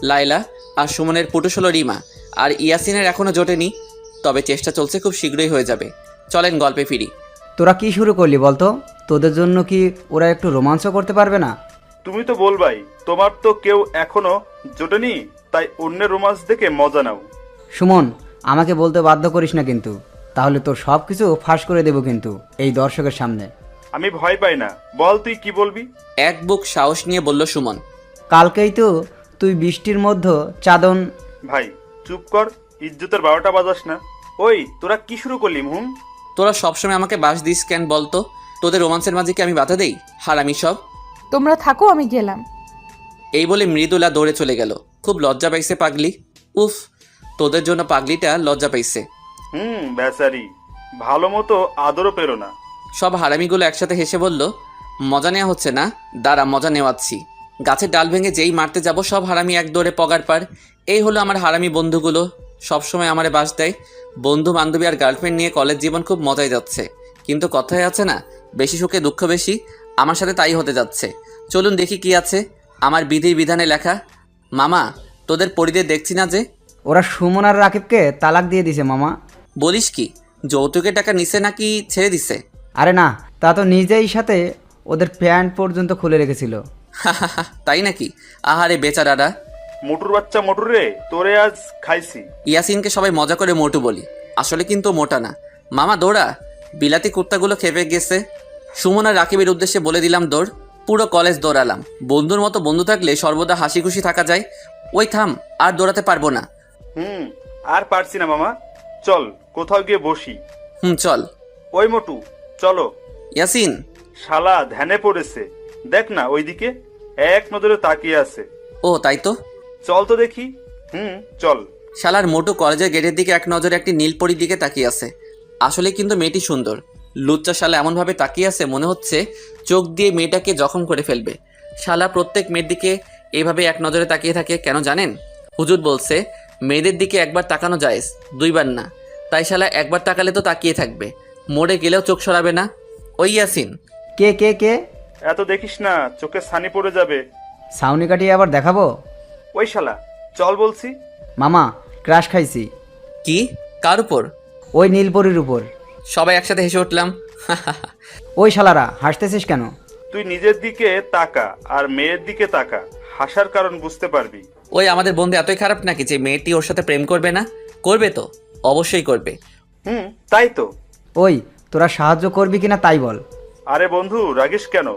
লায়লা আর সুমনের পুটুস হলো রিমা, আর ইয়াসিনের এখনও জোটেনি, তবে চেষ্টা চলছে, খুব শীঘ্রই হয়ে যাবে। চলেন গল্পে ফিরি। তোরা কি শুরু করলি বলতো? তোদের জন্য কি ওরা একটু রোমাঞ্চ করতে পারবে না? তুমি তো বলবাই, তোমার তো কেউ এখনো জোটেনি, তাই অন্যের রোমান্স দেখে মজা নাও। সুমন, আমাকে বলতে বাধ্য করিস না কিন্তু, তাহলে তোর সব কিছু ফাঁস করে দেবো কিন্তু এই দর্শকের সামনে। আমি ভয় পাই না, বল তুই কি বলবি। এক বুক সাহস নিয়ে বলল সুমন। কালকেই তো তুই বৃষ্টির মধ্যে চাদন। ভাই চুপ কর, ইজ্জতের 12টা বাজাস না। ওই তোরা কি শুরু করলি হুম? তোরা সবসময় আমাকে বাস দিস কেন বলতো? তোদের রোমান্সের মাঝে কি আমি বাধা দেই? হারামি সব। তোমরা থাকো, আমি গেলাম। এই বলে মৃদুলা দৌড়ে চলে গেল। খুব লজ্জা পাইছে পাগলি। উফ, তোদের জন্য পাগলিটা লজ্জা পাইছে। বেচারি, ভালো মতো আদরও পেলো না। সব হারামিগুলো একসাথে হেসে বলল, মজা নেওয়া হচ্ছে না? দাঁড়া, মজা নেওয়াচ্ছি। গাছের ডাল ভেঙে যেই মারতে যাব, সব হারামি এক দৌড়ে পগার পার। এই হলো আমার হারামি বন্ধুগুলো, সবসময় আমারে বাস দেয়। বন্ধু বান্ধবী আর গার্লফ্রেন্ড নিয়ে কলেজ জীবন খুব মজায় যাচ্ছে, কিন্তু কথায় আছে না, বেশি সুখে দুঃখ বেশি। আমার সাথে তাই হতে যাচ্ছে। চলুন দেখি কি আছে আমার বিধির বিধানে লেখা। মামা, তোদের পরিদের দেখছি না যে? ওরা সুমন আর রাকিবকে তালাক দিয়ে দিছে মামা। বলিস কি? যৌতুকের টাকা নিছে নাকি ছেড়ে দিছে? আরে না, তা তো নিজেই সাথে ওদের প্যান্ট পর্যন্ত খুলে রেখেছিল। তাই নাকি? আহারে বেচারারা। মোটুর বাচ্চা মোটুর রে, তোরে আজ খাইছি। ইয়াসিনকে সবাই মজা করে মোটু বলি, আসলে কিন্তু মোটা না। মামা দৌড়া, বিলাতি কুত্তাগুলো খেপে গেছে। সুমন আর রাকিবের উদ্দেশ্যে বলে দিলাম দৌড়। পুরো কলেজ দৌড়ালাম। বন্ধুর মতো বন্ধু থাকলে সর্বদা হাসি খুশি থাকা যায়। ওই থাম, আর দৌড়াতে পারবো না। আর পারছি না মামা, চল কোথাও গিয়ে বসি। চল। ওই মোটু, চলো। ইয়াসিন। শালা ধ্যানে পড়েছে, দেখ না ওইদিকে এক নজরে তাকিয়ে আছে। ও তাই তো। চল তো দেখি। চল। শালার মোটু কলেজের গেটের দিকে এক নজরে একটি নীলপরির দিকে তাকিয়ে আছে। আসলে কিন্তু মেয়েটি সুন্দর। লুচ্চা শালা এমনভাবে তাকিয়ে আছে, মনে হচ্ছে চোখ দিয়ে মেয়েটাকে জখম করে ফেলবে। শালা প্রত্যেক মেয়ের দিকে এইভাবে এক নজরে তাকিয়ে থাকে কেন জানেন? হুজুর বলছে, মেয়েদের দিকে একবার তাকানো জায়েজ, দুইবার না। তাই শালা একবার তাকালে তো তাকিয়ে থাকবে, মরে গেলেও চোখ সরাবে না। ওই ইয়াসিন। কে কে কে? এত দেখিস না, চোখে ছানি পড়ে যাবে। ছাউনি কাটিয়ে আবার দেখাবো? ওই শালা, চল বলছি। মামা, ক্রাশ খাইছি। কি? কার উপর? ওই নীলপরির উপর। সবাই একসাথে হেসে উঠলাম। ওই শালারা হাসতেছিস কেন? তুই নিজের দিকে তাকা আর মেয়ের দিকে তাকা, হাসার কারণ বুঝতে পারবি। ওই আমাদের বন্ধু এতই খারাপ নাকি যে মেয়েটি ওর সাথে প্রেম করবে না? করবে তো, অবশ্যই করবে। তাই তো। ওই তোরা সাহায্য করবি কিনা তাই বল। আরে বন্ধু, রাগিস কেন?